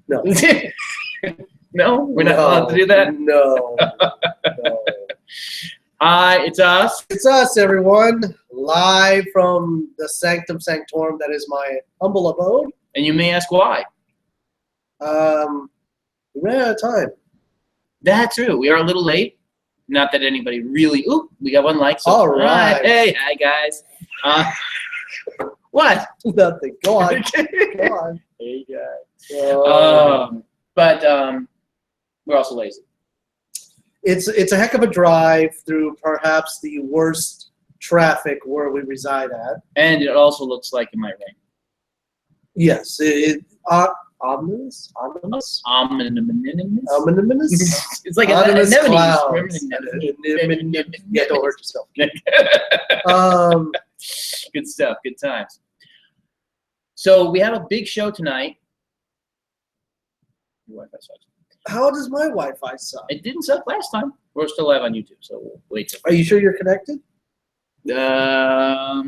No. No, we're not allowed to do that. No. Hi, it's us. It's us, everyone, live from the Sanctum Sanctorum that is my humble abode. And you may ask why. We ran out of time. That's true. We are a little late. Not that anybody really. Ooh, we got one like. So All right. Hi guys. What? Nothing. Go on. Go on. Hey guys. Oh. But we're also lazy. It's a heck of a drive through perhaps the worst traffic where we reside at. And it also looks like it might rain. Yes. Ominous? Ominous? Ominous? It's like ominous anemones. clouds. Remember Yeah, don't hurt yourself. Good stuff. Good times. So we have a big show tonight. Your Wi-Fi sucks. How does my Wi-Fi suck? It didn't suck last time. We're still live on YouTube, so we'll wait. Are you sure you're connected? Uh-huh.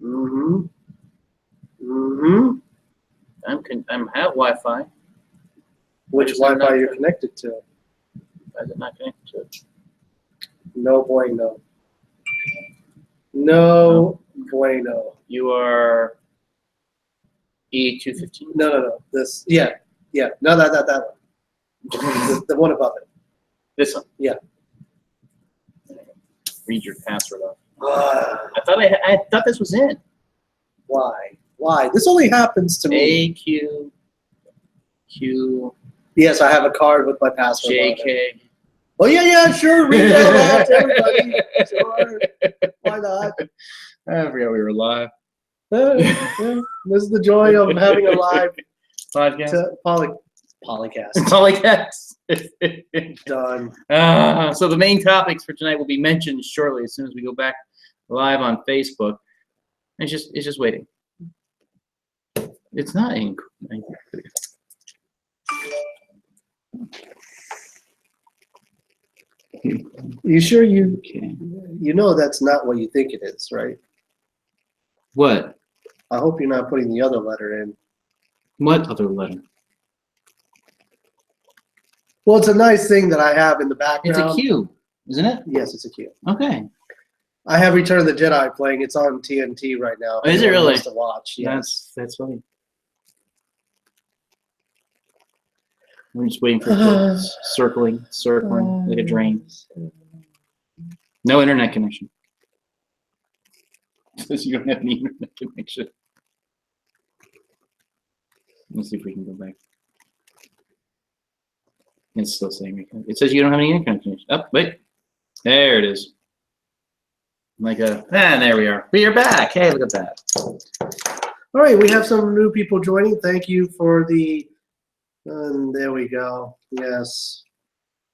Mm-hmm. Mm-hmm. I'm have Wi-Fi. Which Wi-Fi you're connected to? Why is it not connected to it? No bueno. No bueno. You are E215. No. This. Yeah. No, that one. the one above it. This one. Yeah. Read your password off. I thought this was in. Why? This only happens to me. AQ Q. Yes, I have a card with my password. JK. Oh yeah, sure. Read that out to everybody. Sure. Why not? I forgot we were live. Yeah. This is the joy of having a live Podcast. Polycast. Polycast. Done. So the main topics for tonight will be mentioned shortly as soon as we go back live on Facebook. It's just waiting. It's not ink. You sure you know that's not what you think it is, right? What? I hope you're not putting the other letter in. What other letter? Well, it's a nice thing that I have in the background. It's a Q, isn't it? Yes, it's a Q. Okay. I have Return of the Jedi playing. It's on TNT right now. Oh, is it really? To watch. Yes. That's funny. I'm just waiting for it to circling like a drain. No internet connection. Because you don't have any internet connection. Let's see if we can go back. It's still saying it says you don't have any internet connection. Oh, wait. There it is. There we are. We are back. Hey, look at that. All right, we have some new people joining. Thank you for the. There we go. Yes.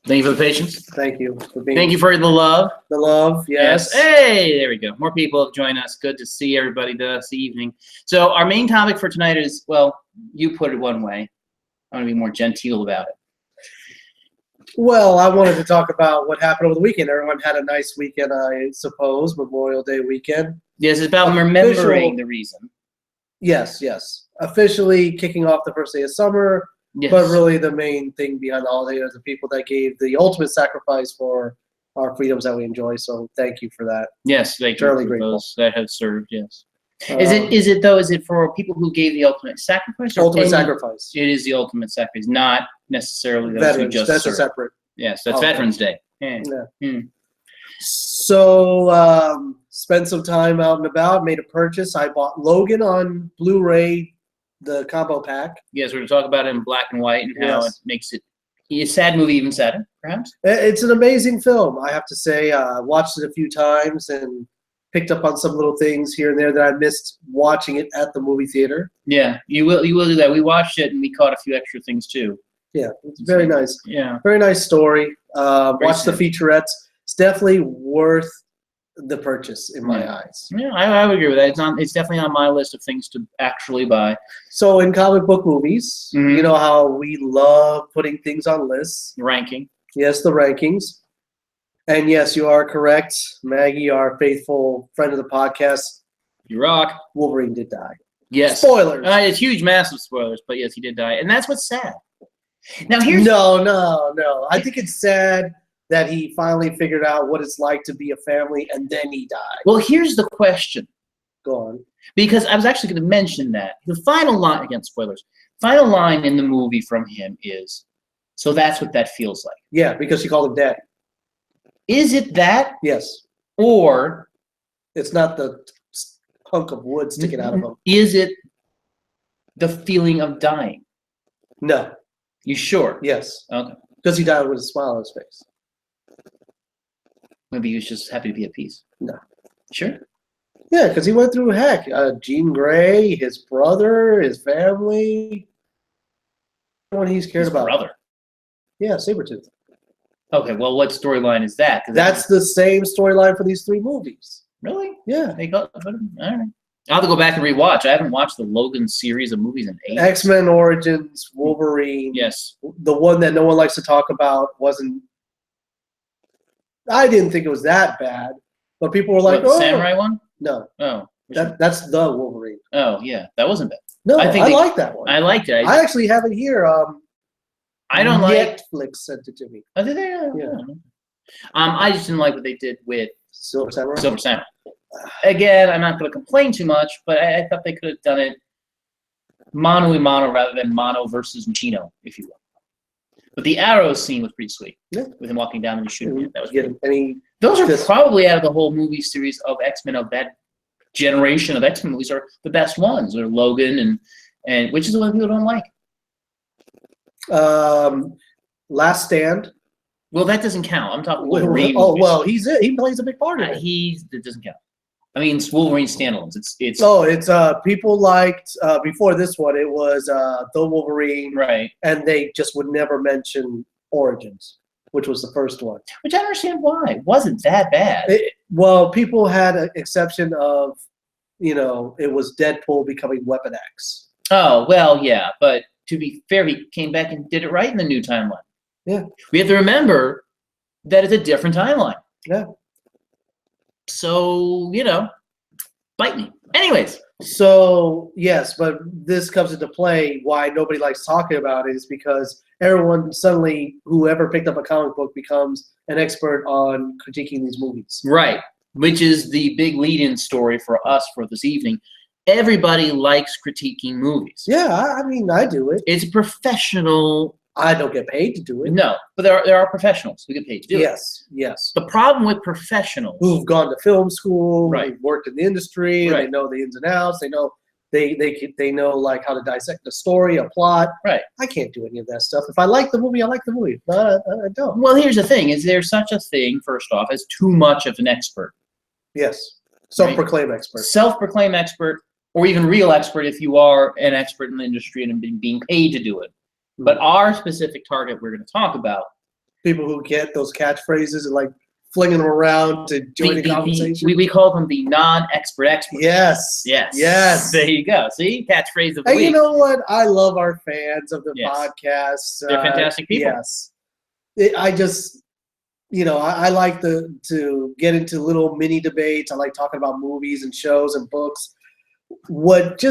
Thank you for the patience. Thank you for being. Thank you for the love. The love. Yes. Hey, there we go. More people have joined us. Good to see everybody this evening. So our main topic for tonight is, well, you put it one way. I'm going to be more genteel about it. Well, I wanted to talk about what happened over the weekend. Everyone had a nice weekend, I suppose, Memorial Day weekend. Yes, it's about remembering the reason. Yes. Officially kicking off the first day of summer, yes. But really the main thing behind the holiday are the people that gave the ultimate sacrifice for our freedoms that we enjoy. So thank you for that. Yes, thank you for those that have served, yes. Is it for people who gave the ultimate sacrifice? Ultimate sacrifice. It is the ultimate sacrifice, not necessarily those veterans, who just that's served. A separate. Yes, that's Veterans Day. Yeah. So spent some time out and about, made a purchase. I bought Logan on Blu-ray, the combo pack. Yes, we're going to talk about it in black and white and how it makes it a sad movie even sadder, perhaps. It's an amazing film, I have to say. I watched it a few times and picked up on some little things here and there that I missed watching it at the movie theater. Yeah, you will do that. We watched it and we caught a few extra things too. Yeah, it's very nice. Yeah. Very nice story. Watch the featurettes. It's definitely worth the purchase in my eyes. Yeah, I would agree with that. It's definitely on my list of things to actually buy. So in comic book movies, you know how we love putting things on lists. Ranking. Yes, the rankings. And yes, you are correct. Maggie, our faithful friend of the podcast. You rock. Wolverine did die. Yes. Spoilers. It's huge, massive spoilers, but yes, he did die. And that's what's sad. Now here's No. I think it's sad that he finally figured out what it's like to be a family, and then he died. Well, here's the question. Go on. Because I was actually going to mention that. The final line, again, spoilers, final line in the movie from him is, so that's what that feels like. Yeah, because she called him dad. Is it that? Yes. Or it's not the hunk of wood sticking out of him. Is it the feeling of dying? No. You sure? Yes. Okay. Because he died with a smile on his face. Maybe he was just happy to be at peace. No. Sure? Yeah, because he went through heck. Jean Grey, his brother, his family. Everyone he's cared about. Brother. Yeah, Sabretooth. Okay, well, what storyline is that? That's the same storyline for these 3 movies. Really? Yeah. They got, all right. I'll have to go back and rewatch. I haven't watched the Logan series of movies in 8 years. X-Men Origins, Wolverine. Yes. The one that no one likes to talk about wasn't. I didn't think it was that bad, but people were like, The samurai one? No. Oh. That's the Wolverine. Oh, yeah. That wasn't bad. No, I like that one. I liked it. I actually have it here. I don't like. Netflix sent it to me. Oh, did they? Yeah. I just didn't like what they did with Silver Samurai. Silver Samurai. Again, I'm not going to complain too much, but I thought they could have done it mano a mano rather than mono versus Machino, if you will. But the arrow scene was pretty sweet. Yeah. With him walking down and shooting it. That was good. Those are probably out of the whole movie series of X-Men, of that generation of X-Men movies, are the best ones. They're Logan and which is the one people don't like. Last Stand. Well, that doesn't count. I'm talking Wolverine. Oh, well, he plays a big part in it. It doesn't count. I mean, it's Wolverine standalones. It's people liked before this one. It was the Wolverine, right? And they just would never mention Origins, which was the first one. Which I understand why. It wasn't that bad. Well, people had an exception of, it was Deadpool becoming Weapon X. Oh well, yeah, but to be fair, he came back and did it right in the new timeline. Yeah, we have to remember that it's a different timeline. Yeah. So, bite me. Anyways. So, yes, but this comes into play why nobody likes talking about it is because everyone suddenly, whoever picked up a comic book, becomes an expert on critiquing these movies. Right, which is the big lead-in story for us for this evening. Everybody likes critiquing movies. Yeah, I mean, I do it. It's a professional. I don't get paid to do it. No, but there are professionals who get paid to do it. Yes. The problem with professionals who've gone to film school, right, who've worked in the industry, right, and they know the ins and outs. They know they know like how to dissect a story, a plot. Right. I can't do any of that stuff. If I like the movie, I like the movie. But I don't. Well, here's the thing: is there such a thing? First off, as too much of an expert? Yes. Self-proclaimed expert. Self-proclaimed expert, or even real expert if you are an expert in the industry and being paid to do it. But our specific target we're going to talk about, people who get those catchphrases and like flinging them around to join the conversation. We call them the non-expert experts. Yes. There you go. See, catchphrase of the week. You know what? I love our fans of the podcast. They're fantastic people. Yes. I just, I like to get into little mini debates. I like talking about movies and shows and books. It's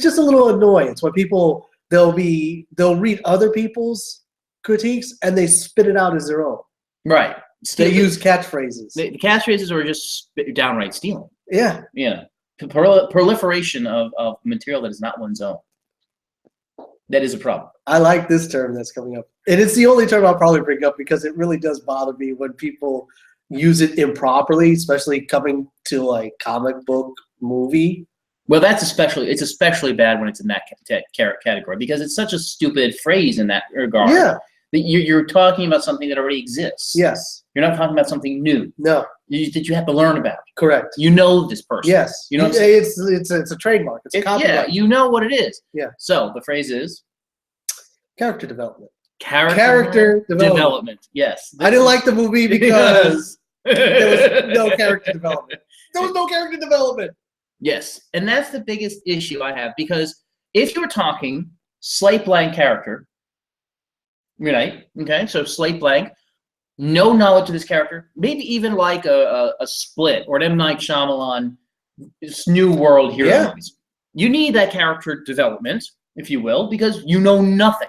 just a little annoyance when people. They'll read other people's critiques and they spit it out as their own. Right. They use catchphrases. The catchphrases are just downright stealing. Yeah. Proliferation of material that is not one's own. That is a problem. I like this term that's coming up. And it's the only term I'll probably bring up because it really does bother me when people use it improperly, especially coming to a comic book movie. Well, it's especially bad when it's in that category because it's such a stupid phrase in that regard. Yeah. That you're talking about something that already exists. Yes. You're not talking about something new. No. That you have to learn about. Correct. You know this person. Yes. It's a trademark. It's a copyright. Yeah, you know what it is. Yeah. So the phrase is? Character development. Character development. Yes. I didn't like the movie because there was no character development. There was no character development. Yes, and that's the biggest issue I have because if you're talking slate blank character, right? Okay, so slate blank, no knowledge of this character, maybe even like a Split or an M. Night Shyamalan new world hero Yeah. movies. You need that character development, if you will, because you know nothing.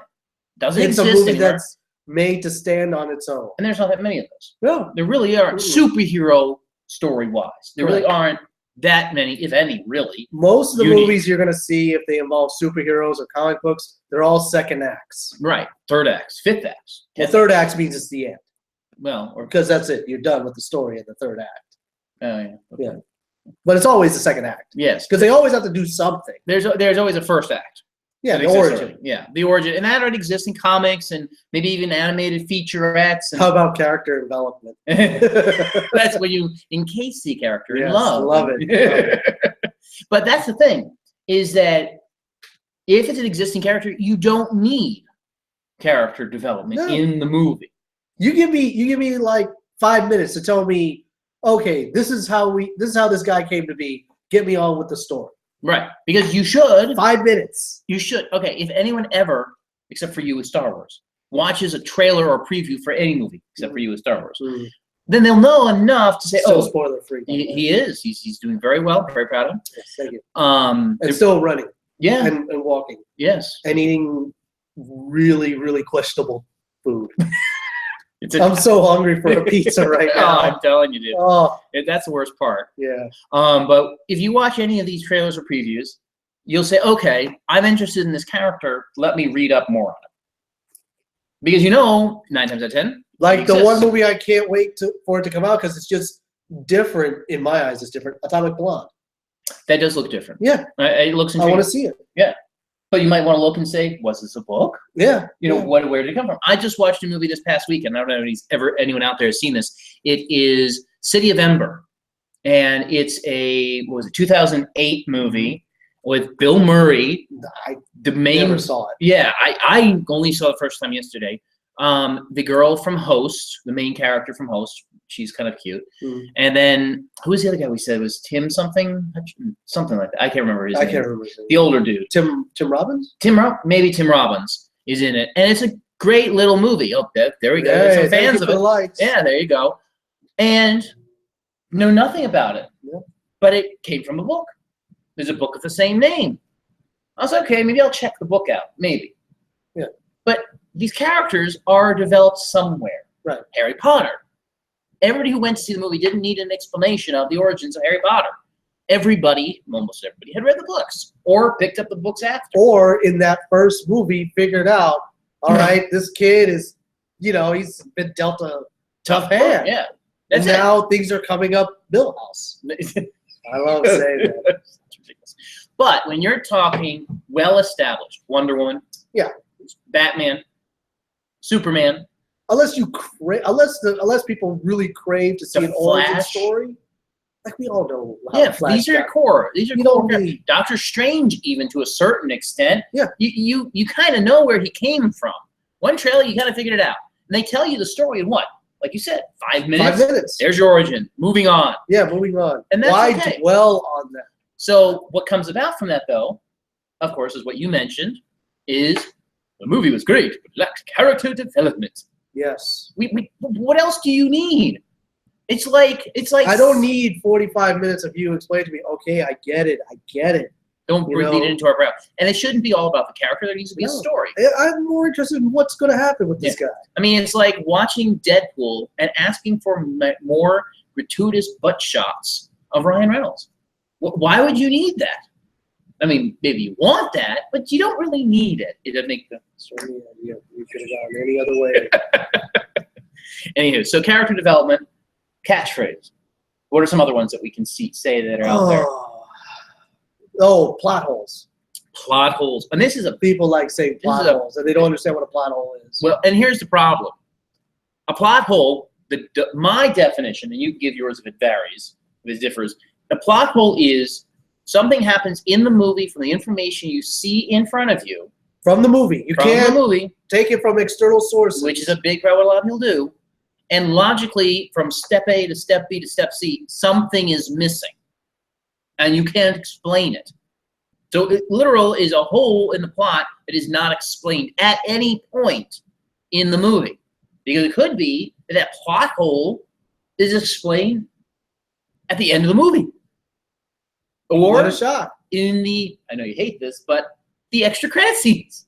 Doesn't It's a exist movie anywhere. that's made to stand on its own. And there's not that many of those. No. There really aren't, superhero story-wise. There really Correct. aren't that many, if any, really. Most of the Unique. movies you're going to see, if they involve superheroes or comic books, they're all second acts. Right. Third acts, fifth acts. The third act means it's the end. Well, or Because that's it. You're done with the story in the third act. yeah. Yeah. But it's always the second act. Yes. Because they always have to do something. There's always a first act. Yeah, that the exists origin. already. Yeah, the origin, and that already exists in comics and maybe even animated featurettes. And How about character development? that's when you encase the character in Yes, love. love it. But that's the thing, is that if it's an existing character, you don't need character development No. in the movie. You give me like 5 minutes to tell me, okay, this is how this guy came to be. Get me on with the story. Right. Because you should. 5 minutes. You should. Okay, if anyone ever, except for you with Star Wars, watches a trailer or preview for any movie, except for you with Star Wars, then they'll know enough to say, Still oh, spoiler free. he is. He's doing very well. Very proud of him. Yes, thank you. Um, And still running yeah. and walking Yes. and eating really, really questionable food. It's a, I'm so hungry for a pizza right oh, now. I'm telling you, dude. Oh, That's the worst part. yeah. But if you watch any of these trailers or previews, you'll say, okay, I'm interested in this character. Let me read up more on it. Because 9 times out of 10. Like it the one exists. movie I can't wait for it to come out because it's just different in my eyes. It's different. Atomic Blonde. That does look different. Yeah, It looks I intriguing. want to see it. But you might want to look and say, was this a book? Yeah, Where did it come from? I just watched a movie this past week, and I don't know if anyone out there has seen this. It is City of Ember, and it's a 2008 movie with Bill Murray, I the main. never saw it. Yeah, I only saw the first time yesterday. The girl from Host, the main character from Host, she's kind of cute. And then who was the other guy we said was Tim something like that? I can't remember his I name. can't remember. His name. The older dude. Tim Robbins. Maybe Tim Robbins is in it, and it's a great little movie. Oh, there we go. Hey, There's some thank fans you of for it. the likes. Yeah, there you go. And know nothing about it, Yeah. but it came from a book. There's a book of the same name. I was like, okay, maybe I'll check the book out. Maybe. Yeah. But these characters are developed somewhere. Right. Harry Potter. Everybody who went to see the movie didn't need an explanation of the origins of Harry Potter. Almost everybody, had read the books or picked up the books after. Or in that first movie, figured out, all right, this kid is, he's been dealt a tough hand. Yeah. And That's now things are coming up Millhouse. it. I love saying that. That's ridiculous. But when you're talking well-established, Wonder Woman, Yeah. Batman, Superman, Unless people really crave to see The an origin Flash. story, like we all know how yeah, Flash these are got- core. These are You core. don't characters. need- Doctor Strange, even to a certain extent. Yeah. You kind of know where he came from. One trailer, you kind of figured it out, and they tell you the story in what, like you said, 5 minutes. 5 minutes. There's your origin. Moving on. Yeah, moving on. And that's Why okay. dwell on that? So what comes about from that, though, of course, is what you mentioned, is the movie was great, but lacked character development. Yes. What else do you need? It's like I don't need 45 minutes of you explaining to me, okay, I get it. don't you breathe know. it into our brow. And it shouldn't be all about the character. There needs to be a No. story. I'm more interested in what's going to happen with this guy. I mean, it's like watching Deadpool and asking for more gratuitous butt shots of Ryan Reynolds. Why would you need that? I mean, maybe you want that, but you don't really need it. It doesn't make the story. Yeah, we could have gone any other way. Anywho, so character development, catchphrase. What are some other ones that we can say that are out there? Oh, plot holes. Plot holes. And this is a People like saying plot This is a- holes, and they don't understand what a plot hole is. well, and here's the problem. A plot hole, my definition, and you can give yours if it varies, if it differs. A plot hole is something happens in the movie from the information you see in front of you From the movie. You from can't the movie, take it from external sources. which is a big problem what a lot of people do, and logically from step A to step B to step C, something is missing, and you can't explain it. So literal is a hole in the plot that is not explained at any point in the movie. Because it could be that plot hole is explained at the end of the movie. Or Give it a shot. in the, I know you hate this, but the extra credit scenes.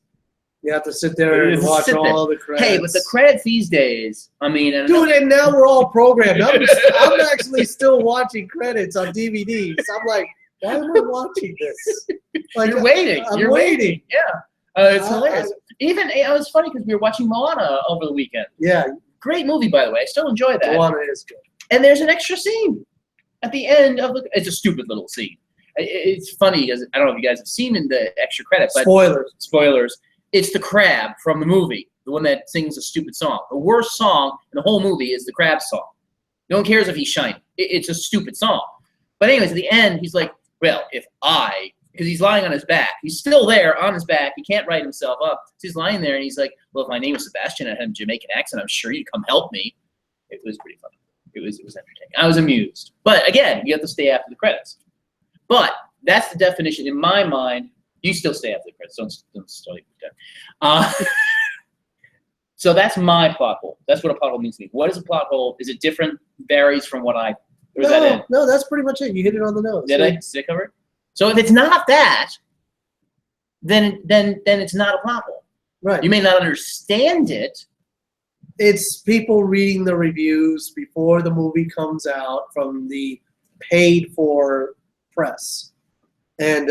You have to sit there and Just watch sit there. all the credits. Hey, but the credits these days, I mean, and Dude, and now we're all programmed. I'm actually still watching credits on DVDs. I'm like, why am I watching this? Like, you're waiting. I'm You're waiting. Yeah. It's I- hilarious. Even, it was funny because we were watching Moana over the weekend. Yeah, Great movie, by the way. I still enjoy that. Moana is good. And there's an extra scene at the end of the. It's a stupid little scene. It's funny because I don't know if you guys have seen in the extra credit, but spoilers. It's the crab from the movie, the one that sings a stupid song. The worst song in the whole movie is the crab song. No one cares if he's shiny. It's a stupid song. But anyways, at the end, he's like, well, because he's lying on his back. He's still there on his back. He can't right himself up. So he's lying there, and he's like, well, if my name was Sebastian and I had a Jamaican accent, I'm sure you'd come help me. It was pretty funny. It was entertaining. I was amused. But again, you have to stay after the credits. But that's the definition. In my mind, you still stay after the credits. Don't start that. So that's my plot hole. That's what a plot hole means to me. What is a plot hole? Is it different? Varies from what I... Or is that it? No, that's pretty much it. You hit it on the nose. Did I cover it? So if it's not that, then it's not a plot hole. Right. You may not understand it. It's people reading the reviews before the movie comes out from the paid-for press, and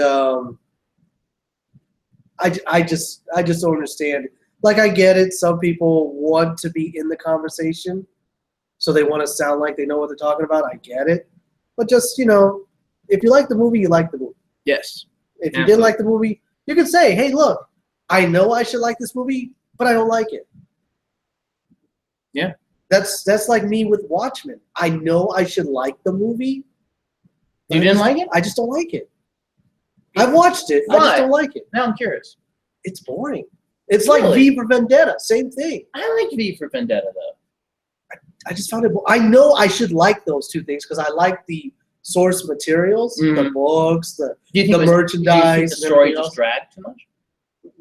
I just don't understand. Like, I get it. Some people want to be in the conversation, so they want to sound like they know what they're talking about. I get it, but just if you like the movie, you like the movie. Yes. If you didn't like the movie, you can say, "Hey, look, I know I should like this movie, but I don't like it." Yeah. That's like me with Watchmen. I know I should like the movie. You didn't like it? I just don't like it. I've watched it. I Why? just don't like it. Now I'm curious. It's boring. It's like Really? V for Vendetta. Same thing. I like V for Vendetta, though. I just found it. I know I should like those two things because I like the source materials, the Mhm. books, Do you think the do you think merchandise. the and story everything just dragged too much?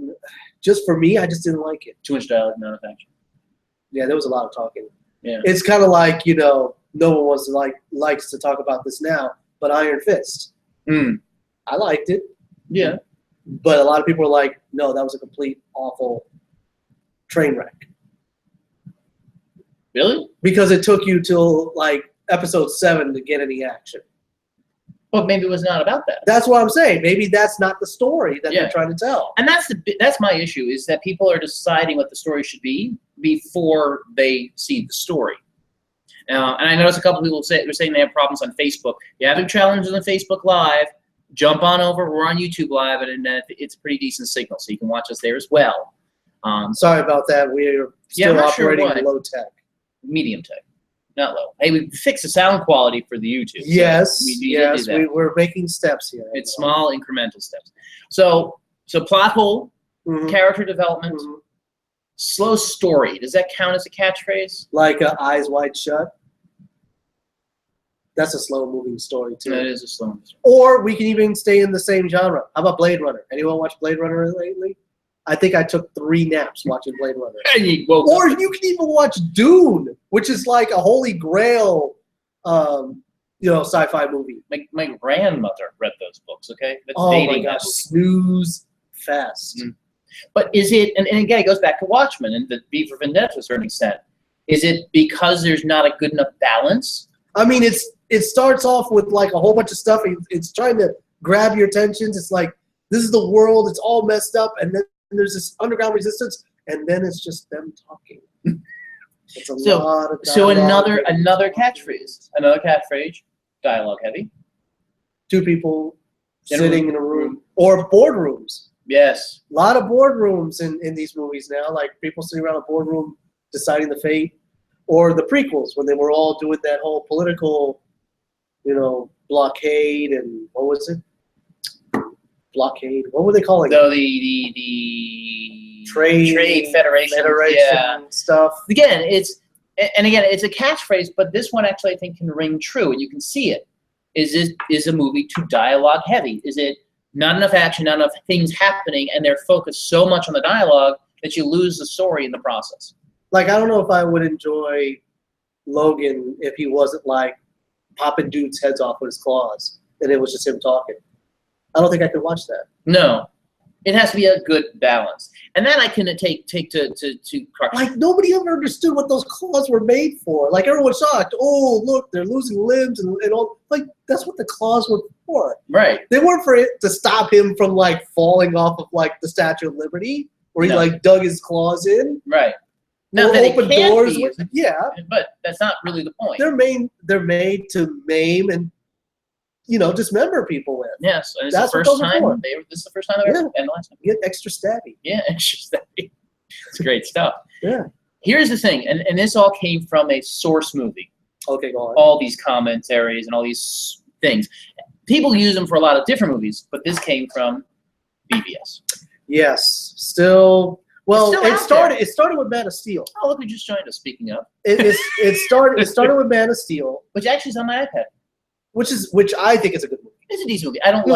else. Just for me, I just didn't like it. Too much dialogue, not enough action. Yeah, there was a lot of talking. Yeah. It's kind of like no one wants to likes to talk about this now, but Iron Fist. Mm. I liked it, Yeah. but a lot of people are like, no, that was a complete awful train wreck Really? because it took you till like episode 7 to get any action. Well, maybe it was not about that. That's what I'm saying. Maybe that's not the story that Yeah. they're trying to tell. And that's my issue, is that people are deciding what the story should be before they see the story. And I noticed a couple people were saying they have problems on Facebook. You having challenges on Facebook Live, jump on over. We're on YouTube Live, and it's a pretty decent signal, so you can watch us there as well. Sorry about that. We're I'm still not sure operating why. low tech. Medium tech, not low. Hey, we fixed the sound quality for the YouTube. so Yes, we did yes, do that. we're making steps here. It's small incremental steps. So plot hole, Mhm, character development, mhm. slow story. Does that count as a catchphrase? Like Eyes Wide Shut. That's a slow moving story too. That is a slow story. Or we can even stay in the same genre. How about Blade Runner? Anyone watch Blade Runner lately? I think I took 3 naps watching Blade Runner. And you woke Or up. you can even watch Dune, which is like a holy grail, sci-fi movie. My grandmother read those books. Okay, that's Oh my dating gosh, that movie. snooze fest. Mm. But is it? And again, it goes back to Watchmen and the V for Vendetta to a certain extent. Is it because there's not a good enough balance? I mean, it starts off with like a whole bunch of stuff. It's trying to grab your attention. It's like, this is the world. It's all messed up, and then there's this underground resistance, and then it's just them talking. It's a lot of So dialogue. another catchphrase, dialogue heavy. 2 people In a sitting in a room. room, or boardrooms. Yes. A lot of boardrooms in these movies now, like people sitting around a boardroom deciding the fate, or the prequels when they were all doing that whole political, blockade and what was it? Blockade. What were they calling it? So the Trade Federation. Yeah. stuff. Again, it's a catchphrase, but this one actually I think can ring true, and you can see it. Is a movie too dialogue heavy? Is it not enough action, not enough things happening, and they're focused so much on the dialogue that you lose the story in the process? Like, I don't know if I would enjoy Logan if he wasn't like popping dudes' heads off with his claws. and it was just him talking. I don't think I could watch that. No, it has to be a good balance, and that I can take to crux. Like nobody ever understood what those claws were made for. Like everyone's shocked. Oh, look, they're losing limbs and all. Like that's what the claws were for. Right. They weren't for it to stop him from like falling off of like the Statue of Liberty, where he No. like dug his claws in. Right. Now Or that it open can doors. be, Yeah, but that's not really the point. they're made to maim and dismember people with. Yes, and it's That's the what first those are time. for. This is the first time I've ever, and the last time. Get extra stabby. Yeah, it's just that. It's great stuff. Yeah. Here's the thing, and this all came from a source movie. Okay, go on. All these commentaries and all these things. People use them for a lot of different movies, but this came from BVS. Yes, still. Well, It's still out there. It started with Man of Steel. Oh, look who just joined us. Speaking of, It started with Man of Steel, which actually is on my iPad. which I think is a good movie. It's a decent movie. I don't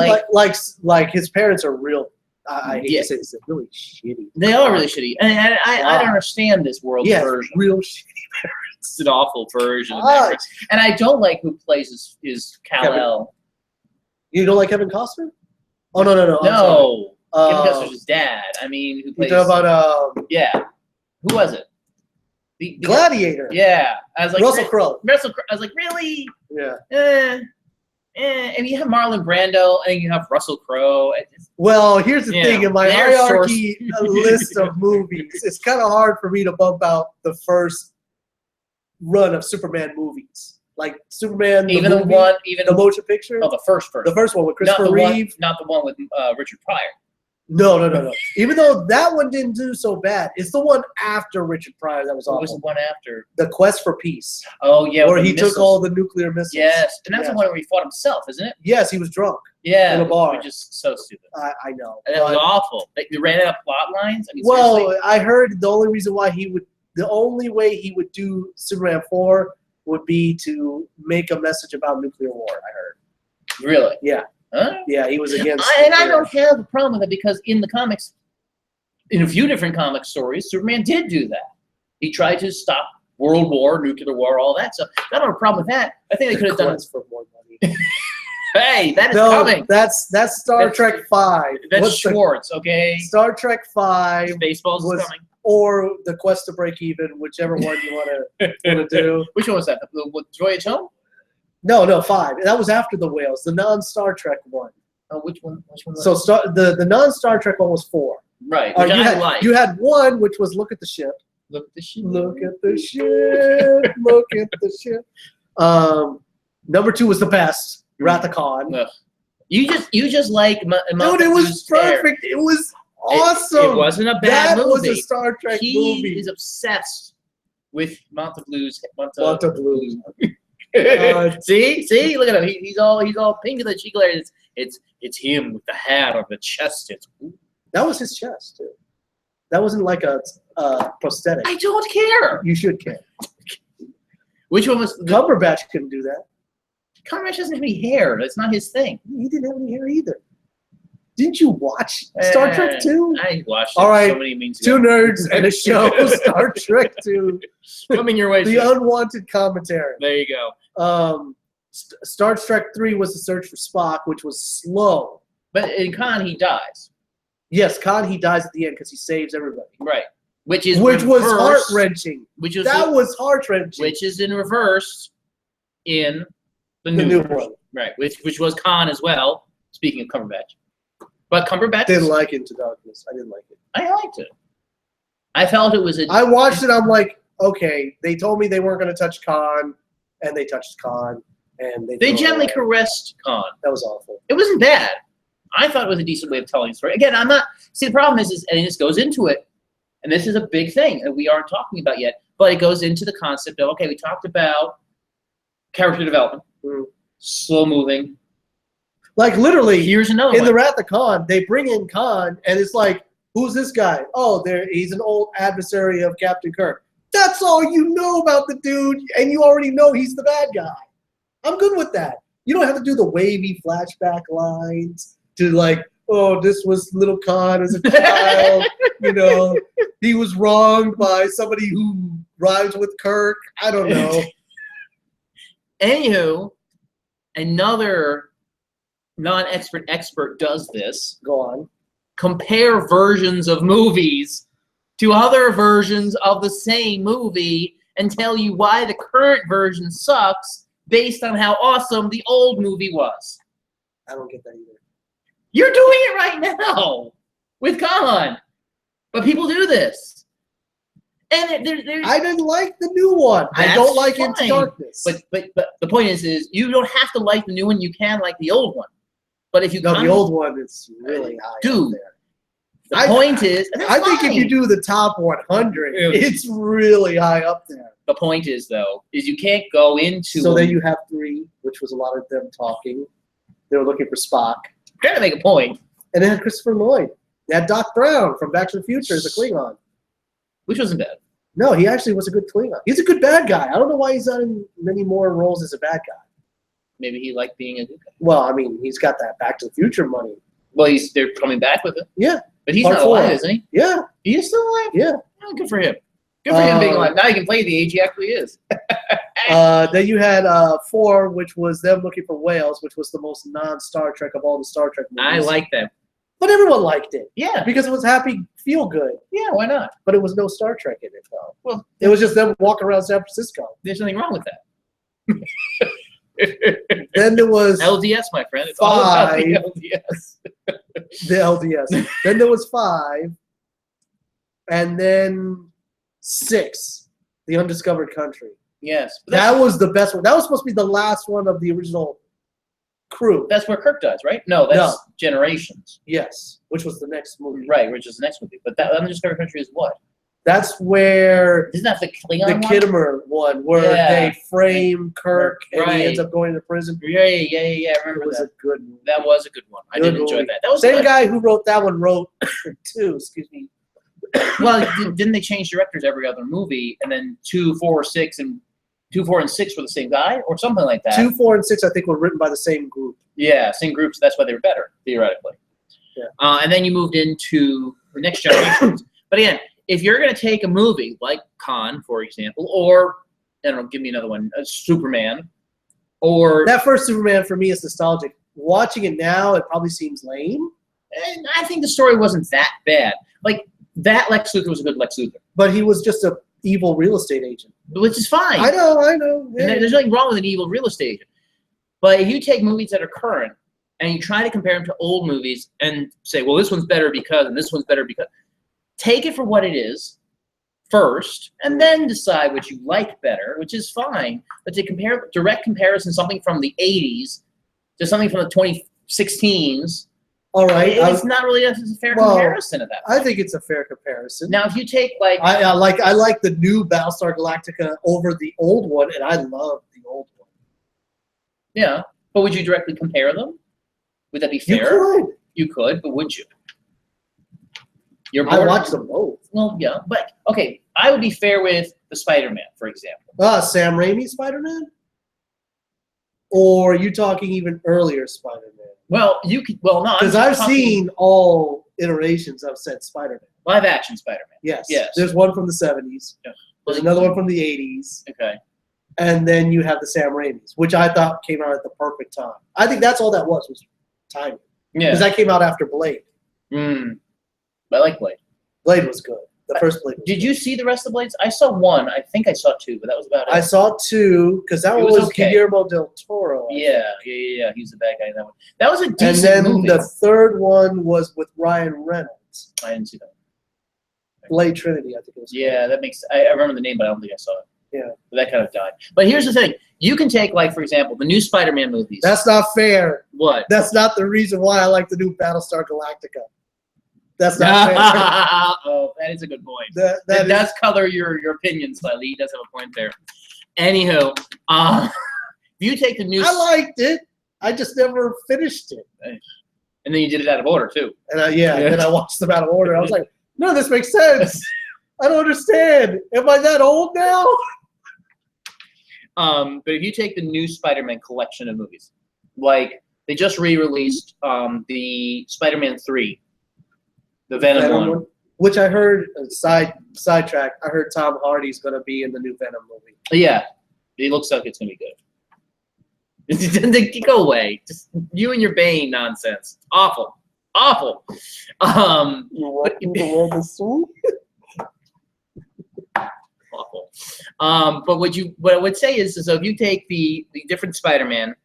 Like his parents are real. I hate Yeah. to say this, they're really shitty. They are really shitty, and I don't understand this world Yeah, version. real shitty. It's an awful version. Of Ah, that. And I don't like who plays his Kal-El. You don't like Kevin Costner? Oh no. I'm sorry. No, Kevin Uh, Costner's his dad. I mean, who You plays? talking about Yeah, who was it? The Gladiator? Yeah, I was like Russell Crowe. Russell Crowe. I was like, really? Yeah. And you have Marlon Brando, and you have Russell Crowe. Well, here's the Yeah, thing. In my their hierarchy list of movies, it's kind of hard for me to bump out the first run of Superman movies. Like Superman, Even the the movie, one, even the motion picture. the first The first one with Christopher not the Reeve. one, not the one with Richard Pryor. No. Even though that one didn't do so bad, it's the one after Richard Pryor that was What was the awful. one after? The Quest for Peace, Oh yeah, where with the he took missiles. all the nuclear missiles. Yes, and that's Yes. the one where he fought himself, isn't it? Yes, he was drunk. Yeah, In a bar. which is so stupid. I know. And that was But- awful. They ran out of plot lines. I mean, well, seriously. I heard the only way he would do Superman 4 would be to make a message about nuclear war. I heard. Really? Yeah. Huh? Yeah, he was against. And I nuclear. don't have a problem with it because in the comics, in a few different comic stories, Superman did do that. He tried to stop World War, nuclear war, all that stuff. I don't have a problem with that. I think they could have done it. Quest for more money. Hey, that is No, coming. that's Star That's- Trek 5. That's What's the- Schwartz, okay? Star Trek 5 Spaceballs was- is coming. or the Quest to Break Even, whichever one you want to do. Which one was that? The Voyage Home? No, 5. That was after the whales, the non-Star Trek one. Oh, which one? Which one? Was So the non-Star Trek one was 4. right. Uh, Which you, I had, like. you had one, which was Look at the Ship. Look at the shit. Look at the ship. Look at the ship. Number 2 was the best. Wrath of Khan. Ugh. You just like Dude, it was perfect. It was awesome. It wasn't a that bad movie. was a Star Trek he movie. is obsessed with Monteblue's. Monteblue. See, look at him. He's all pink in the cheek layer. It's him with the hat on the chest. That was his chest too. That wasn't like a prosthetic. I don't care. You should care. Which one was? Cumberbatch couldn't do that. Cumberbatch doesn't have any hair. That's not his thing. He didn't have any hair either. Didn't you watch Star Trek 2? I watched it All right, so many means Two ago. nerds and a show. Star Trek 2. Coming your way. The soon. unwanted commentary. There you go. Star Trek 3 was the search for Spock, which was slow. But in Khan, he dies. Yes, Khan, he dies at the end because he saves everybody. Right. Which was was heart-wrenching. Which is That was heart-wrenching. which is in reverse in the the new new one. right, which was Khan as well. Speaking of Cumberbatch, but Cumberbatch, Didn't like Into Darkness. I didn't like it. I liked it. I felt it was a. I watched it. I'm like, okay, they told me they weren't going to touch Khan, and they touched Khan, and they they threw it gently away. caressed Khan. That was awful. It wasn't bad. I thought it was a decent way of telling the story. Again, I'm not. See, the problem is, and this goes into it, and this is a big thing that we aren't talking about yet. But it goes into the concept of okay, we talked about character development, slow moving. Like literally, Here's another in one. the Wrath of Khan, they bring in Khan, and it's like, who's this guy? Oh, he's an old adversary of Captain Kirk. That's all you know about the dude, and you already know he's the bad guy. I'm good with that. You don't have to do the wavy flashback lines to like, oh, this was little Khan as a child. He was wronged by somebody who rhymes with Kirk. I don't know. Anywho, another non-expert expert does this. Go on. Compare versions of movies to other versions of the same movie and tell you why the current version sucks based on how awesome the old movie was. I don't get that either. You're doing it right now with Khan. But people do this. And I didn't like the new one. I That's don't like Into fine. Darkness. but the point is you don't have to like the new one. You can like the old one. But if you no, the old one is really high Dude, up there. the point is, and that's I think if fine. you do the top 100, Yeah. it's really high up there. The point is, though, is you can't go into. So then you have 3, which was a lot of them talking. They were looking for Spock. trying to make a point, And they had Christopher Lloyd. They had Doc Brown from Back to the Future as a Klingon. which wasn't bad. No, he actually was a good Klingon. He's a good bad guy. I don't know why he's not in many more roles as a bad guy. Maybe he liked being a good guy. Well, I mean, he's got that Back to the Future money. Well, they're coming back with it. Yeah. But he's Part not 4. alive, isn't he? Yeah, He is still alive? yeah. Oh, good for him. Good for him being alive. Now he can play the age he actually is. Then you had 4, which was them looking for whales, which was the most non-Star Trek of all the Star Trek I movies. like that. But everyone liked it Yeah. because it was happy, feel good. Yeah, why not? But it was no Star Trek in it, though. Well, It was just them walking around San Francisco. there's nothing wrong with that. Then there was LDS, my friend. It's all about the 5. LDS. the LDS. Then there was 5. And then 6, The Undiscovered Country. Yes. But That was the best one. That was supposed to be the last one of the original crew. that's where Kirk dies, right? No, that's Generations. Yes, which was the next movie. Right, which is the next movie. But that Undiscovered Country is what? That's where Isn't that the Klingon the one? Kittimer one, where Yeah. they frame Kirk and Right. he ends up going to prison. Yeah. I It remember was that. a good movie. That was a good one. I Good did enjoy movie. that. That was Same good. guy who wrote that one wrote 2, excuse me. Well, didn't they change directors every other movie, and then 2, 4, 6, and 2, 4, and 6 were the same guy, or something like that? 2, 4, and 6 I think were written by the same group. Yeah, same groups. That's why they were better theoretically. Yeah. And then you moved into the next generations. But again, if you're going to take a movie like Khan, for example, or I don't know, give me another one, Superman, or That first Superman for me is nostalgic. Watching it now, it probably seems lame, and I think the story wasn't that bad. Like that Lex Luthor was a good Lex Luthor, but he was just a evil real estate agent. which is fine. I know. And Yeah. there's nothing wrong with an evil real estate agent. But if you take movies that are current and you try to compare them to old movies and say, well, this one's better because, and this one's better because, take it for what it is first, and then decide what you like better, which is fine. But to compare, direct comparison, something from the 80s to something from the 2016s, All right. it's not really a fair well, comparison of that. I think it's a fair comparison. Now, if you take like, I like the new Battlestar Galactica over the old one, and I love the old one. yeah, but would you directly compare them? Would that be You fair? could. You could, but would you? You're I bored? watched them both. Well, yeah, but okay, I would be fair with the Spider-Man, for example. Sam Raimi Spider-Man? Or are you talking even earlier Spider-Man? Well, you could. Well, no, I'm Because just I've talking seen all iterations of said Spider-Man. live-action Spider-Man. Yes. Yes. There's one from the 70s. Yeah. There's another one from the 80s. Okay. And then you have the Sam Raimi's, which I thought came out at the perfect time. I think that's all that was timing. Because Yeah. that came out after Blade. I like Blade. Blade was good. The first Blade was Did good. you see the rest of Blades? I saw one. I think I saw two, but that was about it. I saw 2, because that It one was was okay. Guillermo del Toro. I think. Yeah. He's the bad guy in that one. That was a And decent then movie. the third one was with Ryan Reynolds. I didn't see that. Blade Trinity, I think it was. Yeah, that makes. I remember the name, but I don't think I saw it. Yeah. But that kind of died. But here's the thing: you can take, like, for example, the new Spider-Man movies. That's not fair. what? That's not the reason why I like the new Battlestar Galactica. That's not fair. Oh, that is a good point. That That is- does color your opinion slightly. He does have a point there. Anywho, if you take the new, I liked it. I just never finished it. and then you did it out of order too. And Yeah. then I watched them out of order. I was like, no, this makes sense. I don't understand. Am I that old now? But if you take the new Spider-Man collection of movies, like they just re-released the Spider-Man 3, the Venom one. Which I heard, sidetrack, I heard Tom Hardy's going to be in the new Venom movie. Yeah, it looks like it's gonna be good. Go away. Just you and your Bane nonsense. Awful. Awful. You want me to wear the suit? Awful. But what I would say is so if you take the different Spider-Man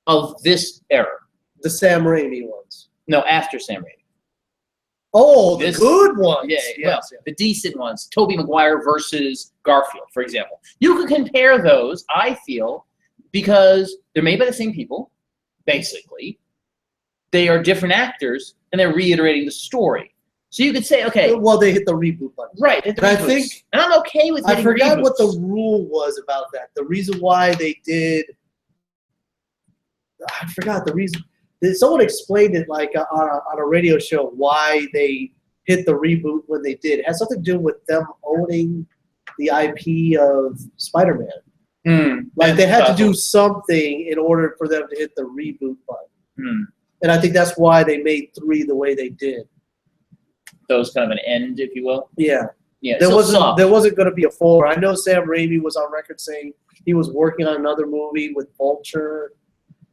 of this era, The Sam Raimi ones. no, after Sam Raimi. Oh, the This- good ones. Yeah, Yes, well, the decent ones, Tobey Maguire versus Garfield, for example. You could compare those, I feel, because they're made by the same people, basically. They are different actors, and they're reiterating the story. So you could say, okay, Well, they hit the reboot button. right. hit the And I reboots. think- and I'm okay with I hitting forgot what the reboots. rule was about that. The reason why they did. I forgot the reason. Someone explained it like on a radio show why they hit the reboot when they did. It had something to do with them owning the IP of Spider-Man. Like they had to do something in order for them to hit the reboot button. And I think that's why they made 3 the way they did. Those kind of an end, if you will. Yeah. Yeah, There so wasn't soft. there wasn't going to be a 4. I know Sam Raimi was on record saying he was working on another movie with Vulture,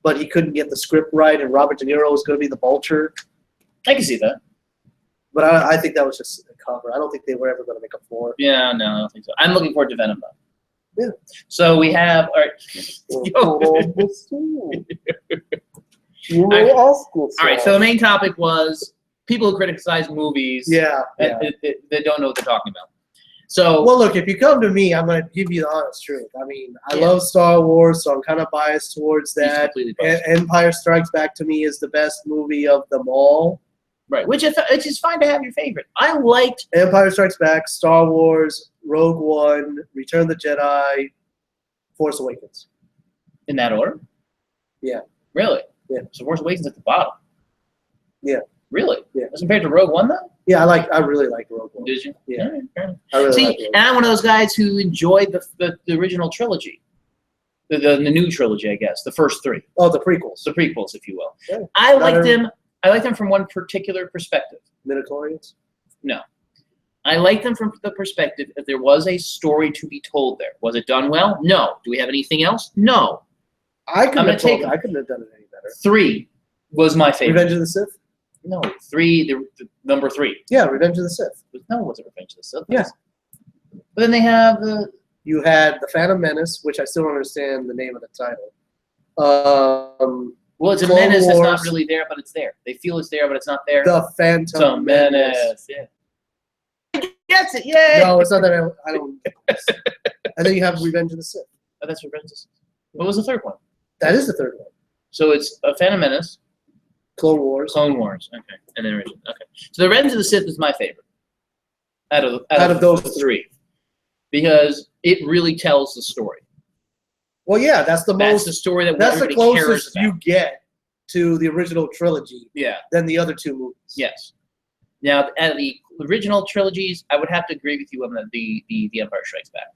but he couldn't get the script right, and Robert De Niro was going to be the Vulture. I can see that. But I think that was just a cover. I don't think they were ever going to make a 4. Yeah, no, I don't think so. I'm looking forward to Venom, though. Yeah. So we have, all right. Or Yo. put on the suit. You may ask yourself. All right, so the main topic was people who criticize movies Yeah. and they don't know what they're talking about. So, Well, look, if you come to me, I'm going to give you the honest truth. I mean, I Yeah. love Star Wars, so I'm kind of biased towards he's that. completely biased. Empire Strikes Back to me is the best movie of them all. Right, which is fine to have your favorite. I liked, Empire Strikes Back, Star Wars, Rogue One, Return of the Jedi, Force Awakens. in that order. Yeah. Really? Yeah. So Force Awakens at the bottom. Yeah. Really? Yeah. As compared to Rogue One, though? Yeah, I really like Rogue One. Did you? Yeah. All right, fair enough. I really See, like Rogue and I'm one of those guys who enjoyed the original trilogy. The new trilogy, I guess. The first 3. Oh, the prequels. The prequels, if you will. Yeah. I liked Better- them. I liked them from one particular perspective. Midichlorians. I liked them from the perspective that there was a story to be told there. Was it done well? No. Do we have anything else? No. I couldn't gonna have told, take- I couldn't have done it any better. 3 was my favorite. Revenge of the Sith? No, 3. The number 3. Yeah, Revenge of the Sith. No, it wasn't Revenge of the Sith. Yeah. But then they have the. You had The Phantom Menace, which I still don't understand the name of the title. Well, it's a Clone menace that's not Wars. really there, but it's there. They feel it's there, but it's not there. The Phantom Some Menace. menace. Yeah. Gets it. Yay! No, it's not that I don't. And then you have Revenge of the Sith. Oh, that's Revenge of the Sith. What was the third one? That is the third one. So it's a Phantom Menace, Clone Wars. Clone Wars. Okay. And then original. Okay. So the Revenge of the Sith is my favorite. Out of those the 3. Because it really tells the story. Well, yeah, that's the That's most. the story that That's the everybody cares closest about. you get to the original trilogy Yeah. than the other 2 movies. Yes. Now, out of the original trilogies, I would have to agree with you on the Empire Strikes Back.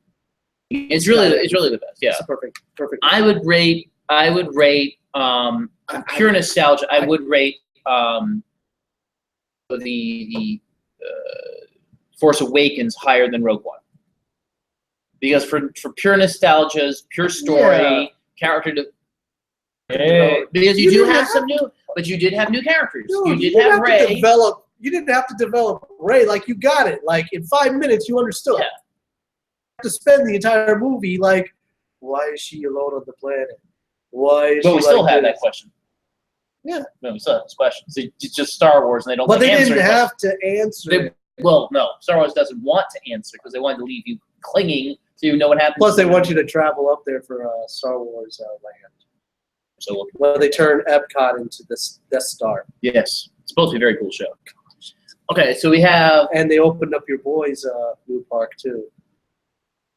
It's really the best. Yeah. It's a perfect. I would rate pure nostalgia. I would rate the Force Awakens higher than Rogue One, because for pure nostalgia's pure story, Yeah. character. Hey. Because You you do didn't have have some new, but you did have new characters. Dude, you did didn't have to Rey. develop. You didn't have to develop Ray. Like you got it. Like in 5 minutes, you understood. Yeah. You have to spend the entire movie like, why is she alone on the planet? Why is But she we still like have this? that question. Yeah. No, we still have this question. See, it's just Star Wars, and they don't. But like they answering didn't questions. have to answer. They- it. Well, no, Star Wars doesn't want to answer because they wanted to leave you clinging to know what happens. Plus, they want you to travel up there for Star Wars land. So Well, they turn Epcot into this Death Star, yes, it's supposed to be a very cool show. Okay, so we have and they opened up your boys' new park too.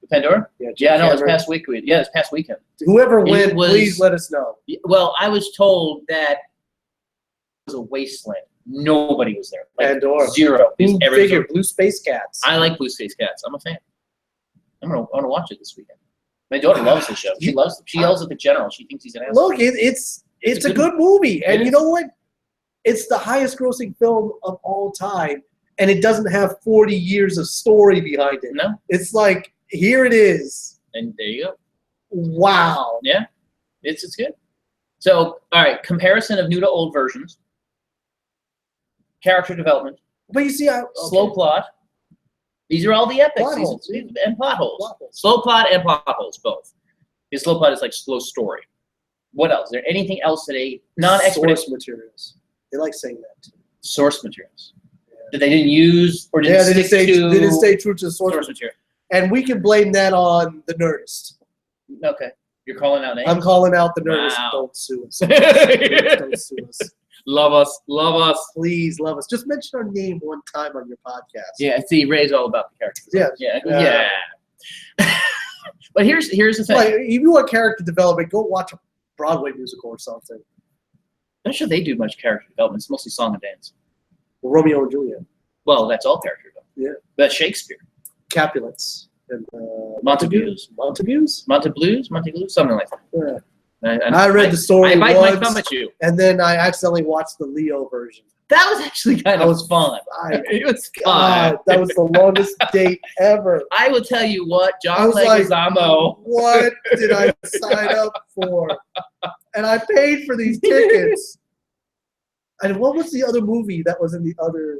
Pandora. Yeah, Yeah, no, it's Cameron. past week. Yeah, it's past weekend. Whoever It wins, was- please let us know. Well, I was told that it was a wasteland. Nobody was there. Like, Pandora. 0. Blue Everything- figure, Blue Space Cats. I like Blue Space Cats. I'm a fan. I want to watch it this weekend. My daughter loves the show. She loves. She yells at the general. She thinks he's an asshole. Look, it's It's a a good movie, and It you is. know what? It's the highest-grossing film of all time, and it doesn't have 40 years of story behind it. No, It's like here it is. and there you go. Wow. Yeah, it's good. So, all right, comparison of new to old versions, character development, But you see, slow plot. These are all the epics. Plot holes. And plot holes. Plot holes. Slow plot and plot holes, both. Because slow plot is like slow story. What else? Is there anything else that a non-expert source materials. They like saying that too. source materials that they didn't use or didn't Yeah, they stick didn't to stay true to the source. source material? And we can blame that on the Nerdist. Okay, you're calling out names. I'm calling out the Nerdist. Wow. Don't sue us. Don't sue us. Love us, love us. Please love us. Just mention our name one time on your podcast. Yeah, see, Ray's all about the characters. Yeah. Yeah. But here's the thing. Like, if you want character development, go watch a Broadway musical or something. I'm not sure they do much character development. It's mostly song and dance. Romeo and Juliet. Well, that's all character development. Yeah. That's Shakespeare. Capulets. And Montagues. Montagues? Montablues, something like that. Yeah. I I read the story I bite once, my thumb at you. and then I accidentally watched the Leo version. That was actually kind That of was fun. It was fun. God, that was the longest date ever. I will tell you what, I John was like, Leguizamo. what did I sign up for? And I paid for these tickets. And what was the other movie that was in the other?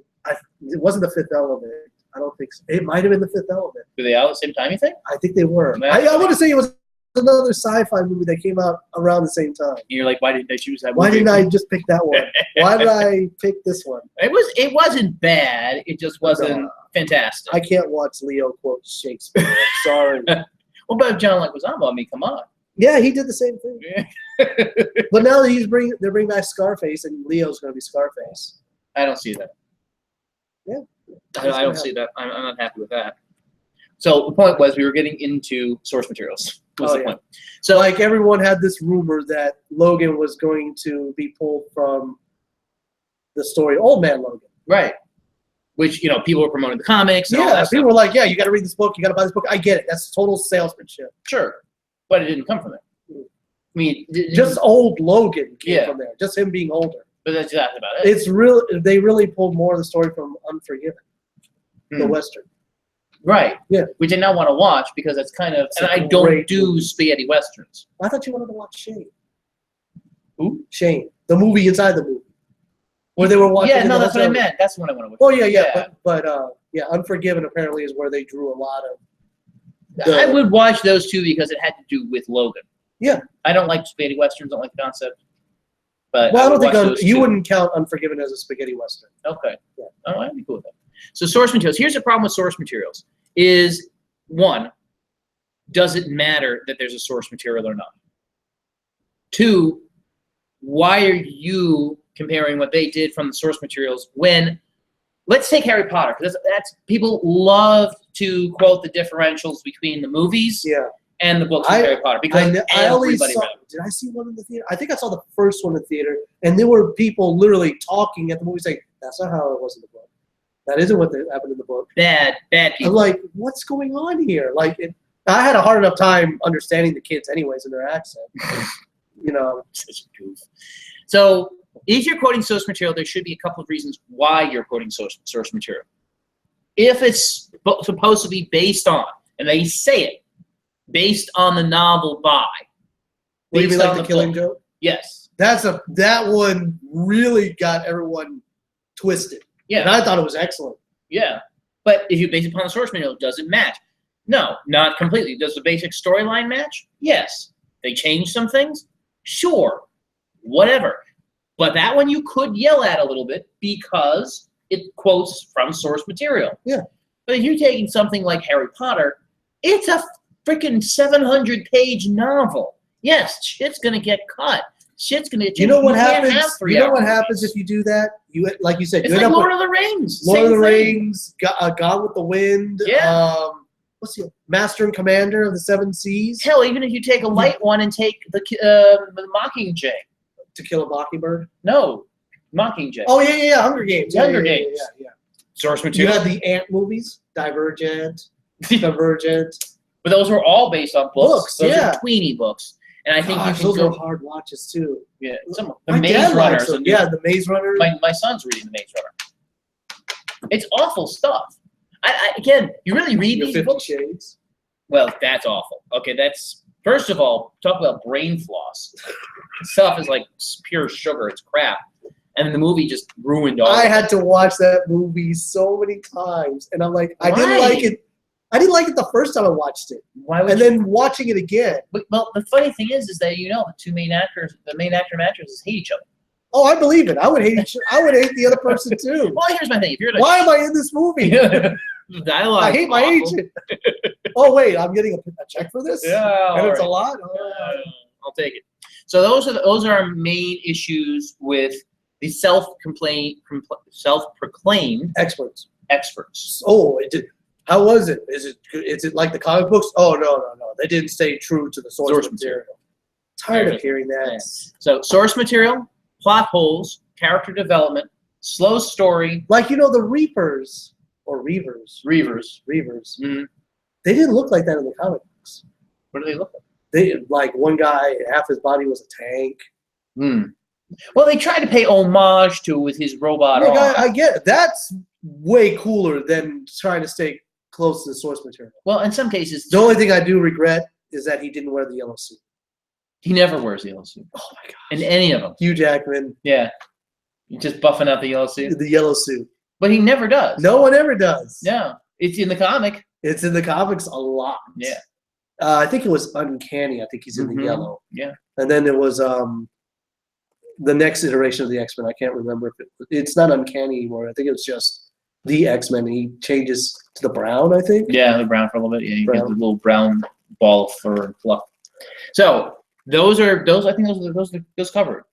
It wasn't The Fifth Element. I don't think so. It might have been The Fifth Element. Were they all at the same time, you think? I think they were. Man. I want to say it was another sci-fi movie that came out around the same time. And you're like, why didn't they choose that Why movie? didn't I just pick that one? Why did I pick this one? It wasn't bad. It just wasn't No. fantastic. I can't watch Leo quote Shakespeare. I'm sorry. What about John Leguizamo? I mean, come on. Yeah, he did the same thing. But now that they're bringing back Scarface, and Leo's going to be Scarface. I don't see that. Yeah. I don't see that. I'm not happy with that. So the point was we were getting into source materials. Was Oh, the yeah. point. So Like everyone had this rumor that Logan was going to be pulled from the story Old Man Logan. right, which people were promoting the comics. And all Yeah, that people stuff. were like, "Yeah, you got to read this book. You got to buy this book." I get it. That's total salesmanship. Sure, but it didn't come from it. I mean, Just old Logan came Yeah. from there. Just him being older. but that's about it. It's real. They really pulled more of the story from Unforgiven, the Hmm. Western. Right. Yeah. Which I now want to watch because it's kind of, It's and a I don't great do movie. spaghetti westerns. I thought you wanted to watch Shane. Who? Shane, the movie inside the movie, where they were watching. Yeah, in no, the that's what I hotel. meant. That's what I want to watch. Oh yeah, yeah, Yeah. but yeah, Unforgiven apparently is where they drew a lot of. I would watch those two because it had to do with Logan. Yeah. I don't like spaghetti westerns. Don't like the concept. But Well, I don't would think watch those you two. wouldn't count Unforgiven as a spaghetti western. Okay. Yeah. Oh, I'd be cool with that. So source materials. Here's the problem with source materials: is one, does it matter that there's a source material or not? Two, why are you comparing what they did from the source materials when? Let's take Harry Potter, because that's people love to quote the differentials between the movies Yeah, and the books of I- Harry Potter because I only everybody saw. read them. Did I see one in the theater? I think I saw the first one in the theater, and there were people literally talking at the movie saying, "That's not how it was in the book. That isn't what happened in the book." Bad I'm people. like, "What's going on here?" Like, I had a hard enough time understanding the kids, anyways, in their accent. Such a goof. So if you're quoting source material, there should be a couple of reasons why you're quoting source material. If it's supposed to be based on, and they say it, based on the novel by. Would you be based like on the Killing book. Joke? Yes. That one really got everyone twisted, and Yeah. I thought it was excellent. Yeah. But if you base it upon the source material, does it match? No, not completely. Does the basic storyline match? Yes. They changed some things? Sure. Whatever. But that one you could yell at a little bit because it quotes from source material. Yeah. But if you're taking something like Harry Potter, it's a freaking 700-page novel. Yes, shit's gonna get cut. Shit's gonna get You know what can't happens? have 3 You know what hours. happens if you do that? You like you said, It's you like end up Lord with of the Rings. Lord of Same the thing. Rings, Gone with the Wind. Yeah. What's the Master and Commander of the Seven Seas? Hell, even if you take a light one and take the Mockingjay. To Kill a Mockingbird. No, Mockingjay. Oh yeah, Hunger Games. Hunger yeah, Games. Yeah. Source You material. had the Ant movies, Divergent, Divergent. But those were all based on books. Books, Those yeah. are tweeny books. And I think Gosh, you those can are go. hard watches too. Yeah, some the My Maze dad Runner. likes them. Yeah, the Maze Runner. My son's reading the Maze Runner. It's awful stuff. Again, you really read Your these 50 books. Shades. Well, that's awful. Okay, that's First of all, talk about brain floss. Stuff is like pure sugar. It's crap. And the movie just ruined all. I of it. had to watch that movie so many times, and I'm like, I didn't Why? like it. I didn't like it the first time I watched it, Why would and you? then watching it again. Well, the funny thing is that the two main actors, the main actor and actresses, hate each other. Oh, I believe it. I would hate. I would hate the other person too. Well, here's my thing: if you're in a Why am I in this movie? the dialogue, I hate my awful. agent. Oh wait, I'm getting a check for this. Yeah, and it's a all lot. right. I'll take it. So those are our main issues with the self-proclaimed Experts. experts. Oh, how was it? Is it like the comic books? Oh no. They didn't stay true to the source Source material. Tired of hearing that. So source material, plot holes, character development, slow story, Like the Reapers or Reavers. Reavers. Reavers. They didn't look like that in the comic books. What do they look like? They like one guy, half his body was a tank. Well, they tried to pay homage to with his robot Look, arm. I get it. That's way cooler than trying to stay close to the source material. Well, in some cases, The only thing I do regret is that he didn't wear the yellow suit. he never wears the yellow suit Oh my god. in any of them. Hugh Jackman, Yeah, you're just buffing out the yellow suit, the yellow suit. but he never does. No one ever does. No, it's in the comic. It's in the comics a lot. Yeah. I think it was Uncanny. I think he's in the Mhm. yellow. Yeah. And then there was the next iteration of the X-Men. I can't remember if it's not Uncanny anymore. I think it was just the X-Men. He changes to the brown, I think. Yeah, the brown for a little bit. Yeah, you get Brown. the little brown ball of fur and fluff. So those. I think those covered.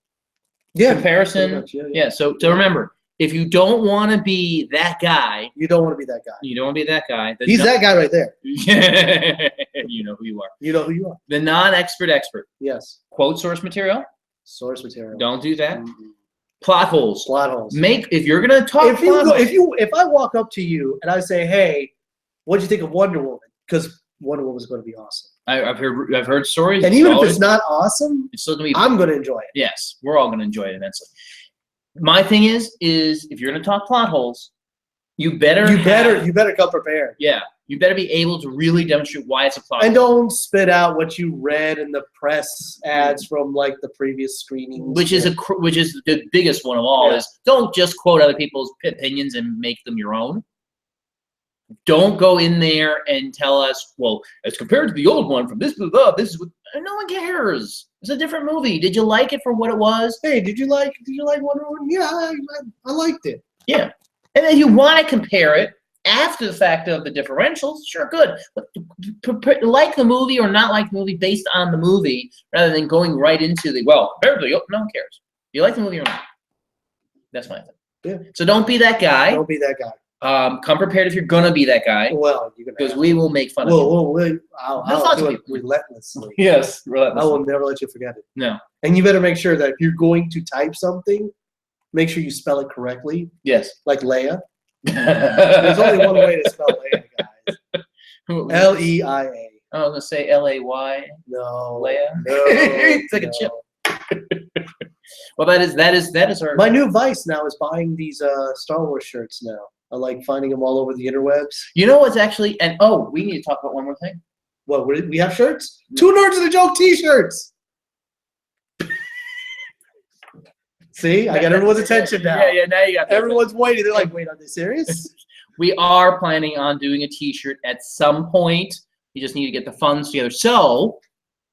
Yeah. Comparison. pretty much, yeah. Yeah. So remember, if you don't want to be that guy, You don't want to be that guy. you don't want to be that guy. He's that guy right there. You know who you are. You know who you are. The non-expert expert. Yes. Quote source material. Source material. Don't do that. Mhm. Plot holes. Plot holes. If you're gonna talk, If I walk up to you and I say, "Hey, what do you think of Wonder Woman?" Because Wonder Woman is going to be awesome. I've heard stories. And even if it's not awesome, it's still gonna be. I'm going to enjoy it. Yes, we're all gonna enjoy it immensely. My thing is if you're gonna talk plot holes, you better You better come prepared. yeah, you better be able to really demonstrate why it's a plot. And hole. don't spit out what you read in the press ads from like the previous screenings. Which is the biggest one of all Yeah. is don't just quote other people's opinions and make them your own. Don't go in there and tell us, well, as compared to the old one from this is what no one cares. It's a different movie. Did you like it for what it was? Hey, did you like Wonder Woman? Yeah, I liked it. Yeah. And then you want to compare it after the fact of the differentials, sure, good. But like the movie or not like the movie based on the movie rather than going right into the, well, compared to the, no one cares. Do you like the movie or not? That's my thing. Yeah. So don't be that guy. Don't be that guy. Come prepared if you're going to be that guy Well, you're gonna because we will make fun of you. I'll There's lots do of it people. relentlessly. Yes, I will never let you forget it. No. And you better make sure that if you're going to type something, make sure you spell it correctly, Yes. like Leia. There's There's only one way to spell Leia, guys. Leia. I was going to say L-A-Y. No. Leia? No. It's like a chip. Well, that is our. My new vice now is buying these Star Wars shirts now. I like finding them all over the interwebs. You know what's actually, and oh, we need to talk about one more thing. What, we have shirts? 2 Nerds and a Joke t-shirts. See, I got everyone's attention now. Yeah, now you got that. Everyone's waiting. They're like, wait, are they serious? We are planning on doing a T-shirt at some point. You just need to get the funds together. So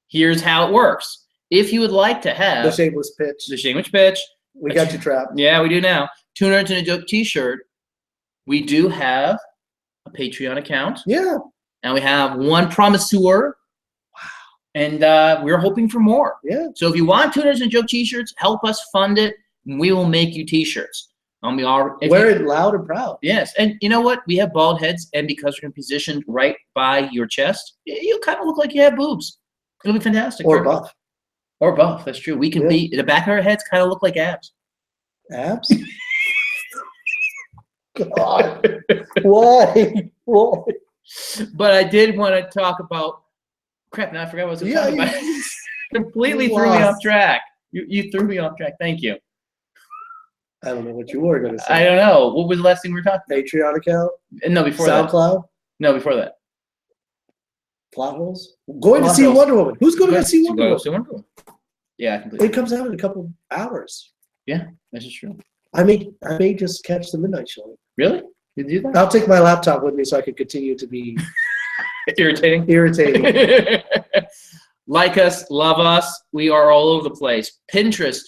here's how it works. If you would like to have The shameless pitch. the Shameless Pitch, We got you trapped. yeah, we do now. 2 Nerds and a Joke T-shirt. We do have a Patreon account, Yeah. and we have one promisor. Wow. And we're hoping for more. Yeah. So if you want 2 Nerds and a Joke T-shirts, help us fund it, and we will make you T-shirts. Wear it loud and proud. Yes, and you know what? We have bald heads, and because we're positioned right by your chest, you kind of look like you have boobs. It'll be fantastic. Or buff. Or buff. That's true. We can Yeah. be the back of our heads kind of look like abs. Abs? God. Why? Why? But I did want to talk about. Crap! Now I forgot what I was going to talk about. Completely you threw me off lost. track. You threw me off track. Thank you. I don't know what you were going to I say. don't know. What was the last thing we were talking Patreon account? about? No, before that. SoundCloud? No, before that. Plot holes. Going to Plot see holes. Wonder Woman. Who's going to see Wonder Woman? Wonder Woman. Yeah, I completely. It comes out in a couple hours. This is true. I may just catch the midnight show. Really? You do that? I'll take my laptop with me so I can continue to be Irritating. irritating. Like us, love us. We are all over the place. Pinterest.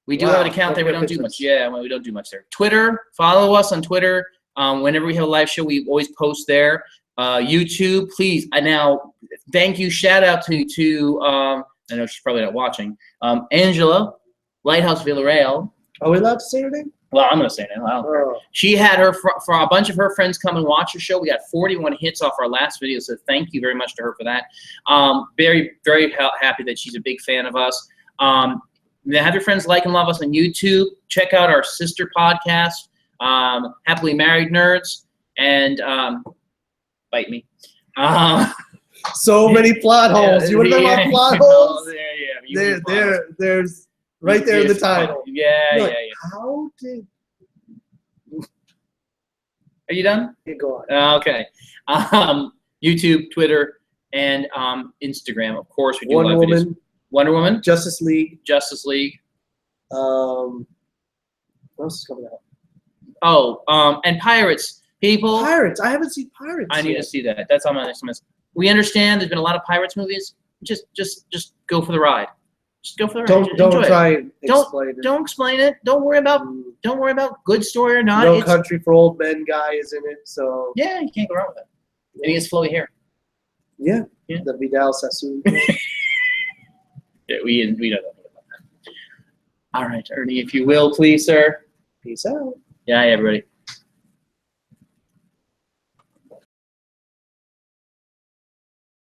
We do Wow, have an account there. We don't don't forget do much. Pinterest. Yeah, well, we don't do much there. Twitter. Follow us on Twitter. Whenever we have a live show, we always post there. YouTube, please. Now, thank you. Shout out to I know she's probably not watching. Angela, Lighthouse Villarreal. Are we allowed to say her name? Well, I'm gonna say it now. I don't care. Oh, She had her for a bunch of her friends come and watch her show. We got 41 hits off our last video, so thank you very much to her for that. Very, very happy that she's a big fan of us. Have your friends like and love us on YouTube. Check out our sister podcast, Happily Married Nerds, and Bite Me. so many plot holes. You want to know about plot holes? There's right there in the title. Yeah, You're yeah, like, yeah. How did Are you done? it go on? Okay. YouTube, Twitter, and Instagram. Of course, we do Wonder live videos. Woman, Wonder Woman, Justice League. Justice League. What else is coming out? Oh, and Pirates. People, Pirates. I haven't seen Pirates. I need yet. to see that. That's on my next list. We understand there's been a lot of Pirates movies. Just go for the ride. Just go for the ride. Don't Enjoy try it. and explain it. Don't explain it. Don't worry about good story or not. No It's- Country for Old Men guy is in it, so Yeah, you can't go wrong with it. And he has flowy hair. yeah. Yeah. The Vidal Sassoon. Yeah, we know nothing about that. All right, Ernie, if you will, please, sir. Peace out. Yeah, everybody.